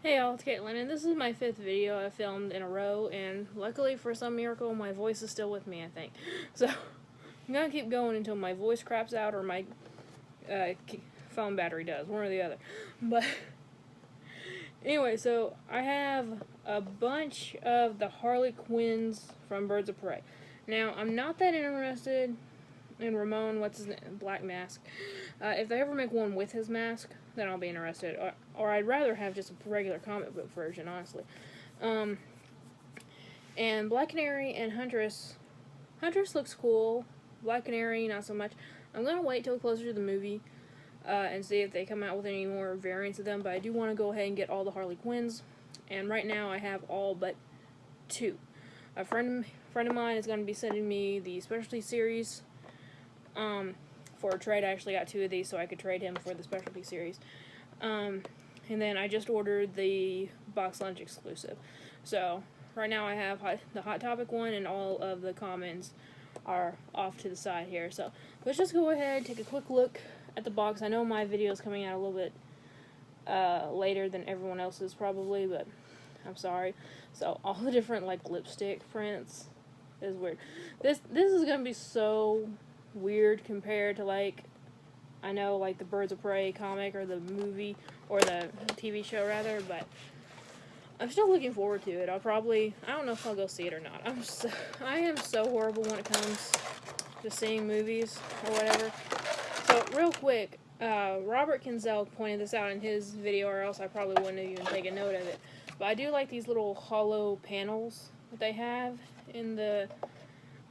Hey y'all, it's Caitlin, and this is my 5th video I filmed in a row, and luckily for some miracle, my voice is still with me, I think. So, I'm gonna keep going until my voice craps out or my phone battery does, one or the other. But, anyway, so I have a bunch of the Harley Quinns from Birds of Prey. Now, I'm not that interested in Ramon, what's his name, Black Mask. If they ever make one with his mask, then I'll be interested. Or I'd rather have just a regular comic book version, honestly. And Black Canary and Huntress. Huntress looks cool. Black Canary, not so much. I'm going to wait till closer to the movie and see if they come out with any more variants of them. But I do want to go ahead and get all the Harley Quinns. And right now I have all but 2. A friend of mine is going to be sending me the specialty series for a trade. I actually got 2 of these so I could trade him for the specialty series. And then I just ordered the box lunch exclusive. So right now I have the Hot Topic one, and all of the commons are off to the side here. So let's just go ahead and take a quick look at the box. I know my video is coming out a little bit later than everyone else's probably, but I'm sorry. So all the different like lipstick prints is weird. This is gonna be so weird compared to like, I know like the Birds of Prey comic or the movie or the TV show rather, but I'm still looking forward to it. I don't know if I'll go see it or not. I am so horrible when it comes to seeing movies or whatever. So real quick, Robert Kinzel pointed this out in his video, or else I probably wouldn't have even taken note of it. But I do like these little hollow panels that they have in the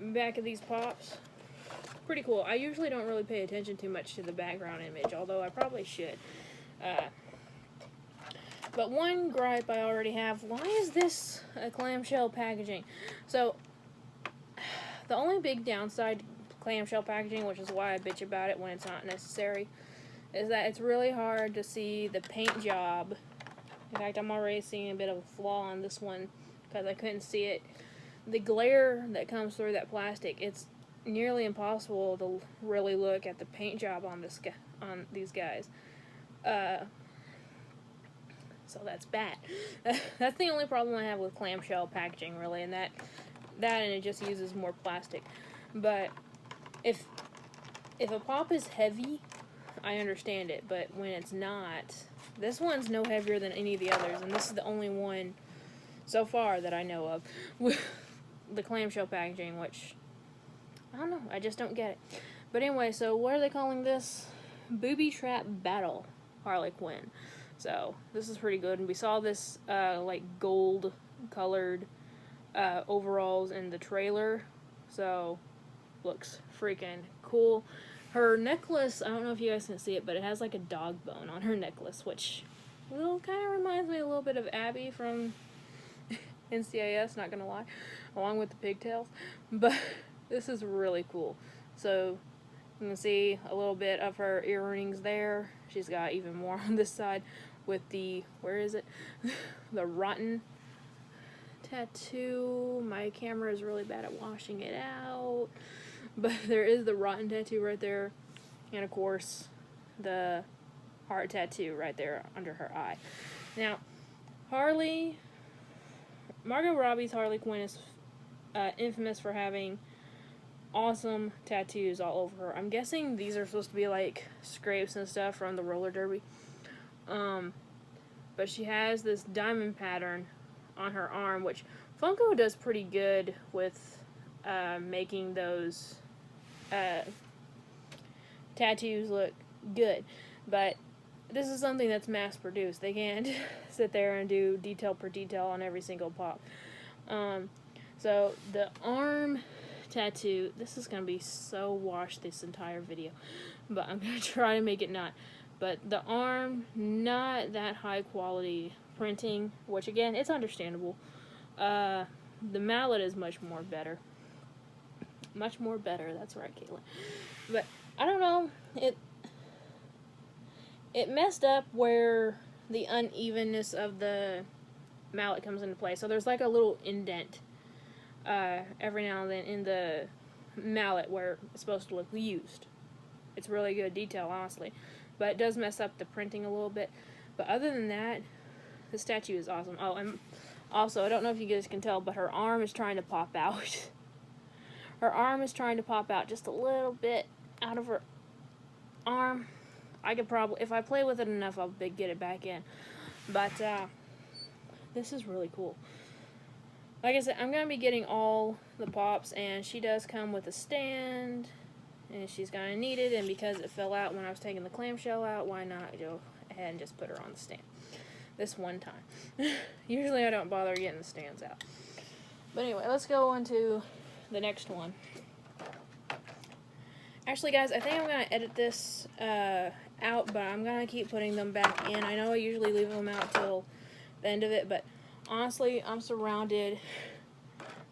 back of these pops. Pretty cool. I usually don't really pay attention too much to the background image, although I probably should. But one gripe I already have, why is this a clamshell packaging? So, the only big downside to clamshell packaging, which is why I bitch about it when it's not necessary, is that it's really hard to see the paint job. In fact, I'm already seeing a bit of a flaw on this one because I couldn't see it. The glare that comes through that plastic, it's nearly impossible to really look at the paint job on these guys. So that's bad. That's the only problem I have with clamshell packaging, really, and that and it just uses more plastic. But if a pop is heavy, I understand it, but when it's not, this one's no heavier than any of the others, and this is the only one so far that I know of with the clamshell packaging, which I don't know, I just don't get it. But anyway, so what are they calling this? Booby Trap Battle Harley Quinn. So this is pretty good, and we saw this like gold colored overalls in the trailer, so looks freaking cool. Her necklace, I don't know if you guys can see it, but it has like a dog bone on her necklace, which kind of reminds me a little bit of Abby from NCIS, not gonna lie, along with the pigtails. But this is really cool. So you can see a little bit of her earrings there. She's got even more on this side with the, where is it? The rotten tattoo. My camera is really bad at washing it out. But there is the rotten tattoo right there. And of course, the heart tattoo right there under her eye. Now, Margot Robbie's Harley Quinn is infamous for having awesome tattoos all over her. I'm guessing these are supposed to be like scrapes and stuff from the roller derby. But she has this diamond pattern on her arm, which Funko does pretty good with making those tattoos look good. But this is something that's mass produced. They can't sit there and do detail per detail on every single pop. So the arm tattoo, this is going to be so washed this entire video, but I'm going to try to make it not. But the arm, not that high quality printing, which again, it's understandable. The mallet is much more better. Much more better, that's right, Caitlin. But, I don't know, it messed up where the unevenness of the mallet comes into play. So there's like a little indent every now and then in the mallet where it's supposed to look used. It's really good detail, honestly. But it does mess up the printing a little bit. But other than that, This statue is awesome. Oh, and also, I don't know if you guys can tell, but her arm is trying to pop out. Her arm is trying to pop out just a little bit out of her arm. I could probably, if I play with it enough, I'll get it back in. But, this is really cool. Like I said, I'm going to be getting all the pops, and she does come with a stand, and she's going to need it, and because it fell out when I was taking the clamshell out, why not go ahead and just put her on the stand this one time. Usually I don't bother getting the stands out. But anyway, let's go on to the next one. Actually, guys, I think I'm going to edit this out, but I'm going to keep putting them back in. I know I usually leave them out till the end of it, but honestly, I'm surrounded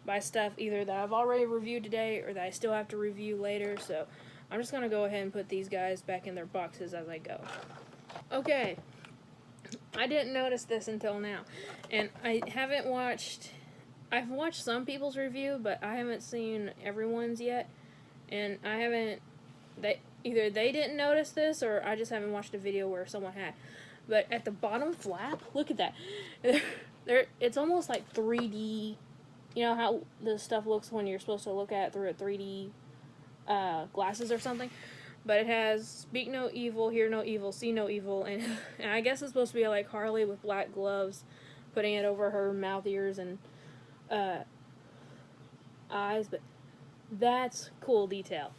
by stuff either that I've already reviewed today or that I still have to review later, so I'm just going to go ahead and put these guys back in their boxes as I go. Okay, I didn't notice this until now, and I've watched some people's review, but I haven't seen everyone's yet, and either they didn't notice this, or I just haven't watched a video where someone had. But at the bottom flap, look at that. It's almost like 3D. You know how the stuff looks when you're supposed to look at it through a 3D glasses or something? But it has speak no evil, hear no evil, see no evil, and I guess it's supposed to be like Harley with black gloves, putting it over her mouth, ears, and eyes, but that's cool detail.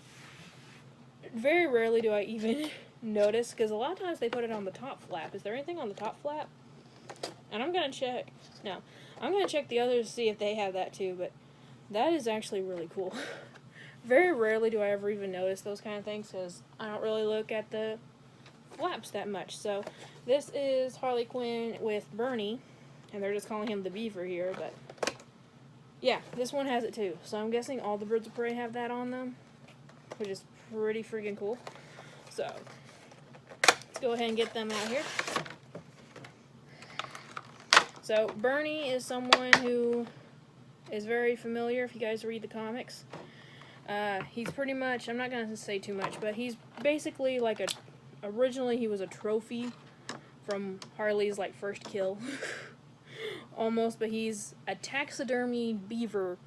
Very rarely do I even notice, because a lot of times they put it on the top flap. Is there anything on the top flap? And I'm going to check. No. I'm going to check the others to see if they have that too, but that is actually really cool. Very rarely do I ever even notice those kind of things, because I don't really look at the flaps that much. So this is Harley Quinn with Bernie, and they're just calling him the Beaver here, but yeah, this one has it too. So I'm guessing all the Birds of Prey have that on them, which is pretty freaking cool. So let's go ahead and get them out here. So Bernie is someone who is very familiar if you guys read the comics. He's pretty much, I'm not going to say too much, but he's basically like originally he was a trophy from Harley's like first kill. Almost, but he's a taxidermy beaver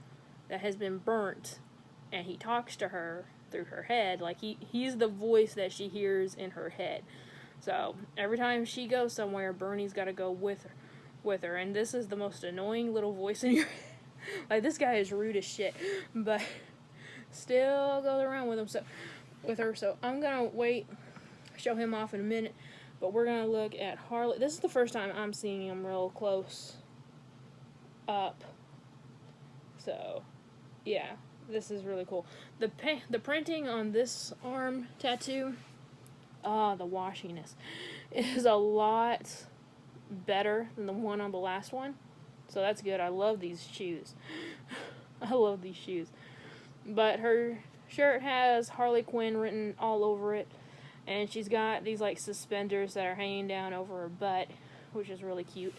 that has been burnt, and he talks to her through her head. Like he's the voice that she hears in her head. So every time she goes somewhere, Bernie's got to go with her, and this is the most annoying little voice in your head. Like, this guy is rude as shit, but still goes around with her. So I'm gonna show him off in a minute, but we're gonna look at Harley. This is the first time I'm seeing him real close up. So yeah, this is really cool. The printing on this arm tattoo, the washiness is a lot better than the one on the last one. So that's good. I love these shoes. I love these shoes. But her shirt has Harley Quinn written all over it, and she's got these like suspenders that are hanging down over her butt, which is really cute.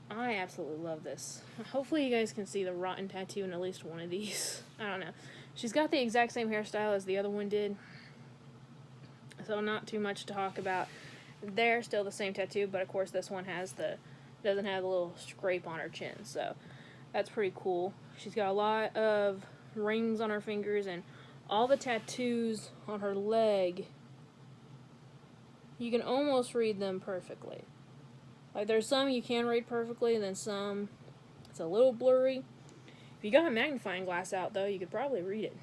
I absolutely love this. Hopefully you guys can see the rotten tattoo in at least one of these. I don't know. She's got the exact same hairstyle as the other one did, so not too much to talk about. They're still the same tattoo, but of course this one doesn't have the little scrape on her chin, so that's pretty cool. She's got a lot of rings on her fingers, and all the tattoos on her leg, you can almost read them perfectly. Like, there's some you can read perfectly, and then some it's a little blurry. If you got a magnifying glass out, though, you could probably read it.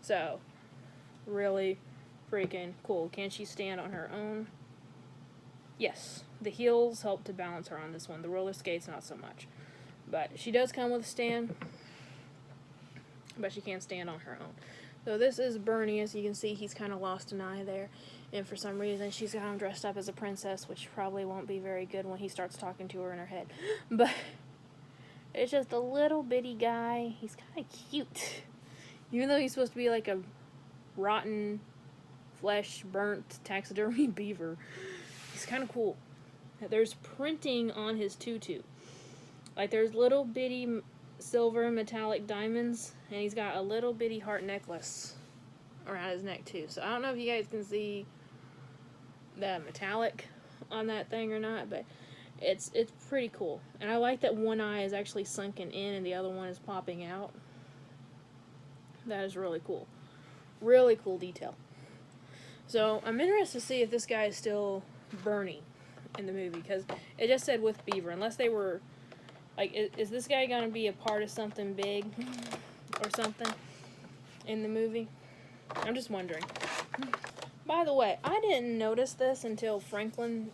So, really freaking cool. Can she stand on her own? Yes. The heels help to balance her on this one. The roller skates, not so much. But she does come with a stand, but she can't stand on her own. So this is Bernie. As you can see, he's kind of lost an eye there. And for some reason, she's got him dressed up as a princess, which probably won't be very good when he starts talking to her in her head. But it's just a little bitty guy. He's kind of cute. Even though he's supposed to be like a rotten, flesh, burnt, taxidermy beaver. He's kind of cool. There's printing on his tutu. Like, there's little bitty silver metallic diamonds, and he's got a little bitty heart necklace around his neck too. So I don't know if you guys can see the metallic on that thing or not, but It's pretty cool. And I like that one eye is actually sunken in and the other one is popping out. That is really cool. Really cool detail. So I'm interested to see if this guy is still Bernie in the movie, because it just said with Beaver. Unless they were, like, is this guy going to be a part of something big or something in the movie? I'm just wondering. By the way, I didn't notice this until Franklin.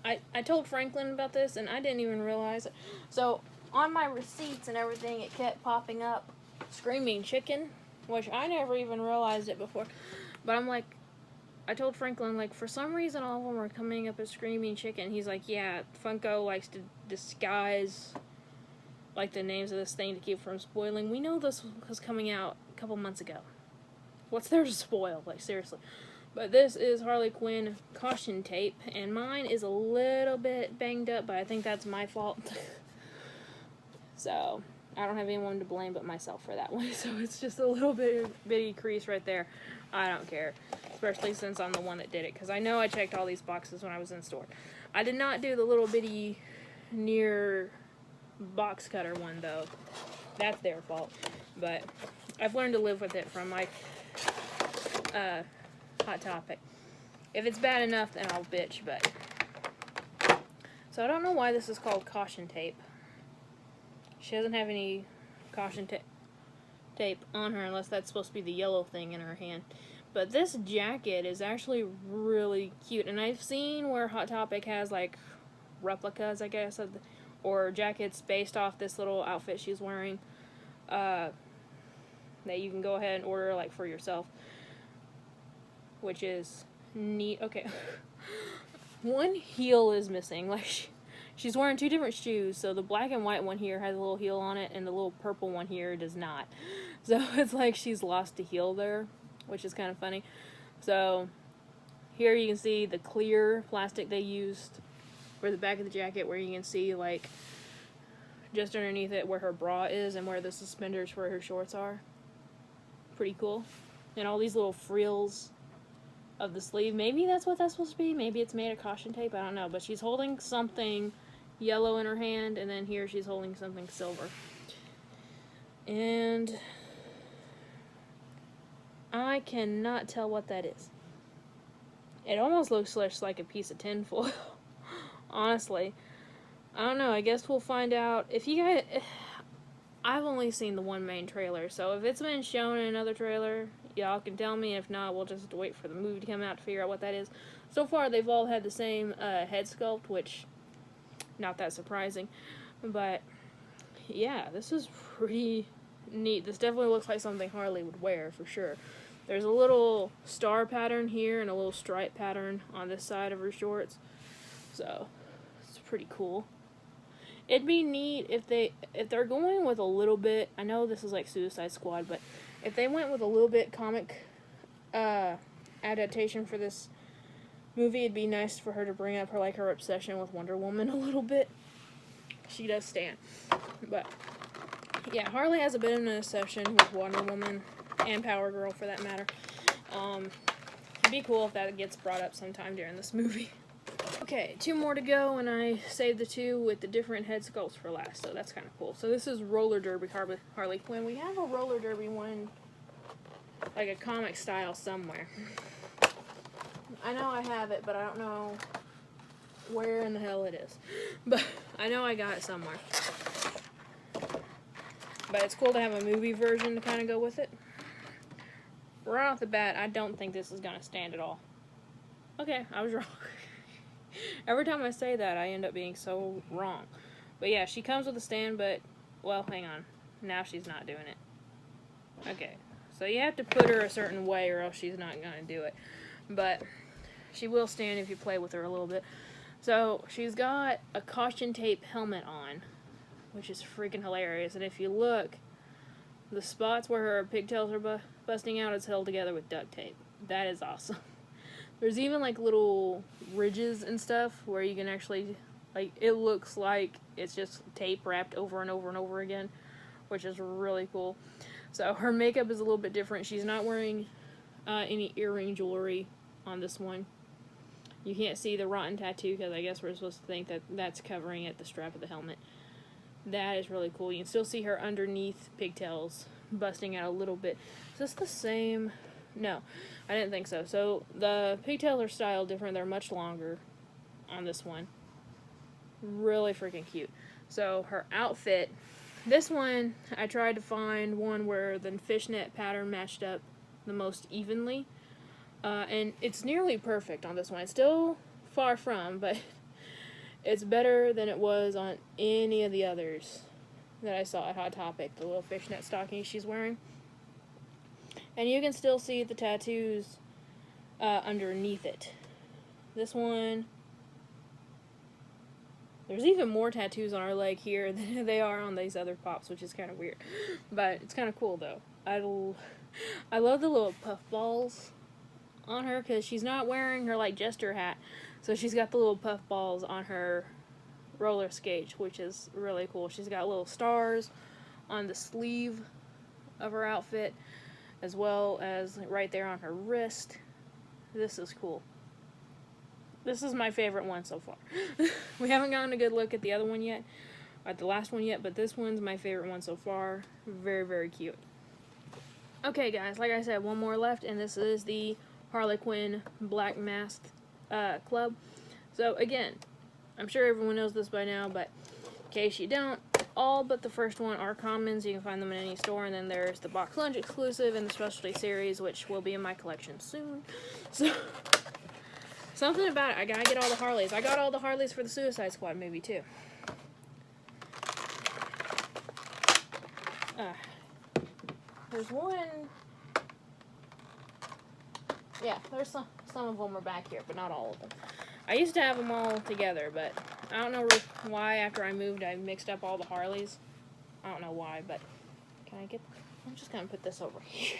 I told Franklin about this, and I didn't even realize it. So, on my receipts and everything, it kept popping up Screaming Chicken, which I never even realized it before. But I'm like, I told Franklin, like, for some reason all of them are coming up as Screaming Chicken. He's like, yeah, Funko likes to disguise, like, the names of this thing to keep from spoiling. We know this was coming out a couple months ago. What's there to spoil? Like, seriously. But this is Harley Quinn caution tape, and mine is a little bit banged up, but I think that's my fault. So, I don't have anyone to blame but myself for that one. So it's just a little bitty crease right there. I don't care, especially since I'm the one that did it, because I know I checked all these boxes when I was in store. I did not do the little bitty near box cutter one, though. That's their fault. But I've learned to live with it from my Hot Topic. If it's bad enough, then I'll bitch, but... So I don't know why this is called caution tape. She doesn't have any caution tape on her, unless that's supposed to be the yellow thing in her hand. But this jacket is actually really cute, and I've seen where Hot Topic has, like, replicas, I guess, or jackets based off this little outfit she's wearing, that you can go ahead and order, like, for yourself, which is neat. Okay. One heel is missing. Like, she's wearing two different shoes, so the black and white one here has a little heel on it, and the little purple one here does not. So it's like she's lost a heel there, which is kind of funny. So here you can see the clear plastic they used for the back of the jacket, where you can see, like, just underneath it where her bra is and where the suspenders for her shorts are. Pretty cool. And all these little frills of the sleeve. Maybe that's what that's supposed to be. Maybe it's made of caution tape. I don't know. But she's holding something yellow in her hand, and then here she's holding something silver. And I cannot tell what that is. It almost looks like a piece of tinfoil. Honestly. I don't know. I guess we'll find out. If you guys... I've only seen the one main trailer, so if it's been shown in another trailer, y'all can tell me. If not, we'll just wait for the movie to come out to figure out what that is. So far, they've all had the same head sculpt, which, not that surprising. But, yeah, this is pretty neat. This definitely looks like something Harley would wear, for sure. There's a little star pattern here and a little stripe pattern on this side of her shorts. So, it's pretty cool. It'd be neat if they're going with a little bit, I know this is like Suicide Squad, but if they went with a little bit comic adaptation for this movie, it'd be nice for her to bring up her obsession with Wonder Woman a little bit. She does stand. But yeah, Harley has a bit of an obsession with Wonder Woman and Power Girl, for that matter. It'd be cool if that gets brought up sometime during this movie. Okay, 2 more to go, and I saved the 2 with the different head sculpts for last, so that's kind of cool. So this is Roller Derby Harley Quinn. We have a Roller Derby one, like a comic style somewhere. I know I have it, but I don't know where in the hell it is. But I know I got it somewhere. But it's cool to have a movie version to kind of go with it. Right off the bat, I don't think this is going to stand at all. Okay, I was wrong. Every time I say that, I end up being so wrong. But yeah, she comes with a stand, but, well, hang on. Now she's not doing it. Okay, so you have to put her a certain way or else she's not going to do it. But she will stand if you play with her a little bit. So she's got a caution tape helmet on, which is freaking hilarious. And if you look, the spots where her pigtails are busting out is held together with duct tape. That is awesome. There's even, like, little ridges and stuff where you can actually, like, it looks like it's just tape wrapped over and over and over again, which is really cool. So her makeup is a little bit different. She's not wearing any earring jewelry on this one. You can't see the rotten tattoo because I guess we're supposed to think that that's covering at the strap of the helmet. That is really cool. You can still see her underneath pigtails busting out a little bit. Is this the same? No, I didn't think so. So the pigtails are styled different. They're much longer on this one. Really freaking cute. So her outfit, this one, I tried to find one where the fishnet pattern matched up the most evenly. And it's nearly perfect on this one. It's still far from, but it's better than it was on any of the others that I saw at Hot Topic, the little fishnet stockings she's wearing. And you can still see the tattoos underneath it. This one, there's even more tattoos on her leg here than they are on these other pops, which is kind of weird. But it's kind of cool, though. I love the little puff balls on her, because she's not wearing her, like, jester hat. So she's got the little puff balls on her roller skates, which is really cool. She's got little stars on the sleeve of her outfit, as well as right there on her wrist. This is cool. This is my favorite one so far. We haven't gotten a good look at the other one yet, at the last one yet, but this one's my favorite one so far. Very, very cute. Okay, guys, like I said, one more left, and this is the Harley Quinn Black Mask Club. So, again, I'm sure everyone knows this by now, but in case you don't, all but the first one are commons. You can find them in any store, and then there's the Box Lunch exclusive and the Specialty Series, which will be in my collection soon. So, something about it, I gotta get all the Harleys. I got all the Harleys for the Suicide Squad movie, too. There's one... Yeah, there's some of them are back here, but not all of them. I used to have them all together, but I don't know why after I moved I mixed up all the Harleys. I don't know why, but can I get... I'm just going to put this over here.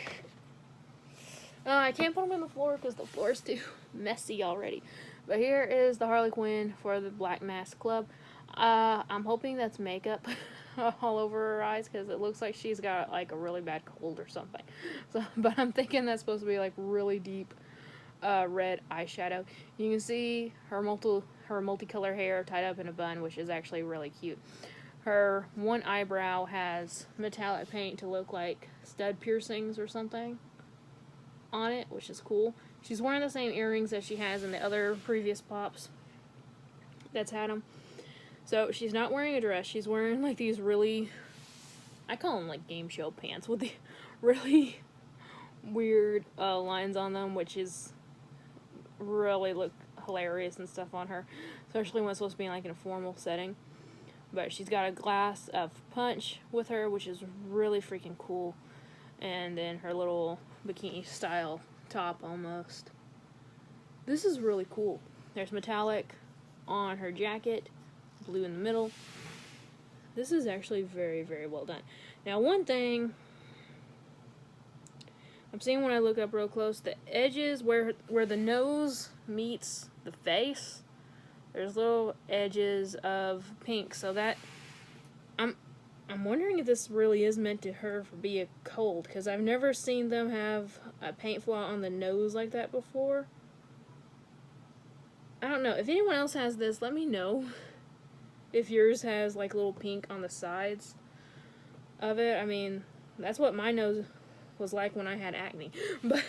I can't put them on the floor because the floor is too messy already. But here is the Harley Quinn for the Black Mask Club. I'm hoping that's makeup all over her eyes because it looks like she's got like a really bad cold or something. So, but I'm thinking that's supposed to be like really deep red eyeshadow. You can see her multicolor hair tied up in a bun, which is actually really cute. Her one eyebrow has metallic paint to look like stud piercings or something on it, which is cool. She's wearing the same earrings that she has in the other previous pops that's had them. So she's not wearing a dress. She's wearing like these really, I call them like game show pants with the really weird lines on them, which is really look hilarious and stuff on her, especially when it's supposed to be like in a formal setting. But she's got a glass of punch with her, which is really freaking cool. And then her little bikini style top almost. This is really cool. There's metallic on her jacket, blue in the middle. This is actually very, very well done. Now, one thing I'm seeing when I look up real close, the edges where the nose meets the face, there's little edges of pink, so that I'm wondering if this really is meant to be a cold, because I've never seen them have a paint flaw on the nose like that before. I don't know. If anyone else has this, let me know. If yours has like little pink on the sides of it. I mean, that's what my nose was like when I had acne. But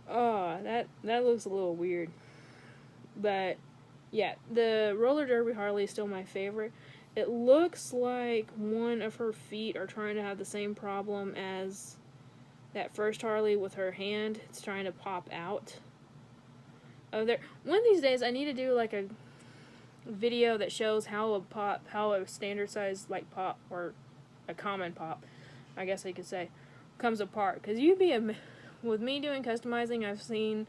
oh, that looks a little weird. But yeah, the roller derby Harley is still my favorite. It looks like one of her feet are trying to have the same problem as that first Harley with her hand. It's trying to pop out of there. One of these days I need to do like a video that shows how a standard size like pop, or a common pop, I guess I could say, comes apart. Because with me doing customizing, I've seen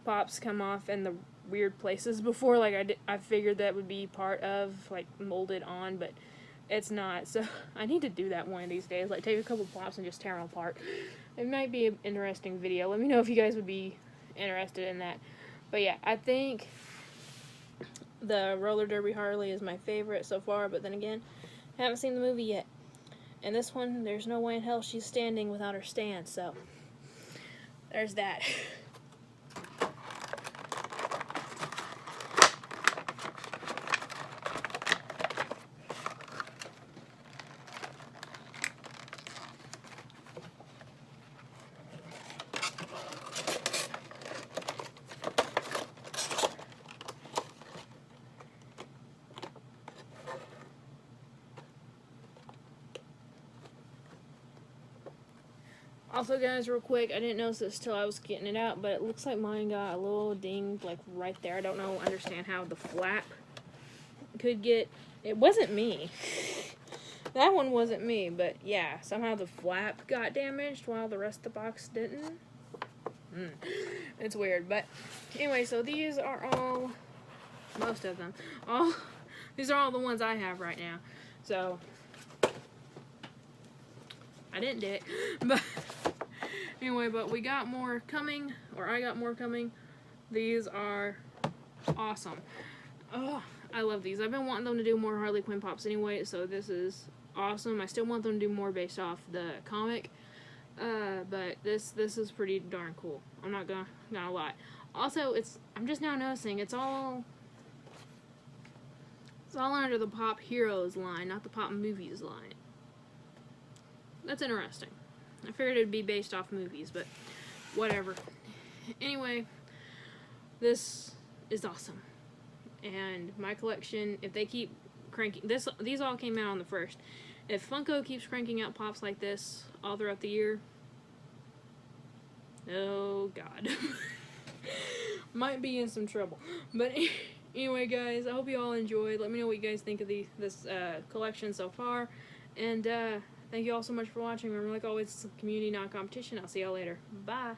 pops come off in the weird places before. Like I figured that would be part of like molded on, but it's not. So I need to do that one of these days. Like take a couple pops and just tear them apart. It might be an interesting video. Let me know if you guys would be interested in that. But yeah, I think the roller derby Harley is my favorite so far, but then again, I haven't seen the movie yet. And this one, there's no way in hell she's standing without her stand, so there's that. Also, guys, real quick, I didn't notice this till I was getting it out, but it looks like mine got a little ding, like, right there. I don't understand how the flap could get... It wasn't me. That one wasn't me, but yeah, somehow the flap got damaged while the rest of the box didn't. It's weird, but anyway, so these are all... Most of them. These are all the ones I have right now. So... I didn't do it, but anyway, but we got more coming, or I got more coming. These are awesome. Oh, I love these. I've been wanting them to do more Harley Quinn pops anyway, so this is awesome. I still want them to do more based off the comic, but this is pretty darn cool. I'm not gonna lie. Also, I'm just now noticing it's all under the Pop Heroes line, not the Pop Movies line. That's interesting. I figured it'd be based off movies, but whatever. Anyway, this is awesome. And my collection, if they keep cranking... These all came out on the 1st. If Funko keeps cranking out pops like this all throughout the year... Oh, God. Might be in some trouble. But anyway, guys, I hope you all enjoyed. Let me know what you guys think of this collection so far. And, thank you all so much for watching. Remember, like always, it's a community, not competition. I'll see y'all later. Bye.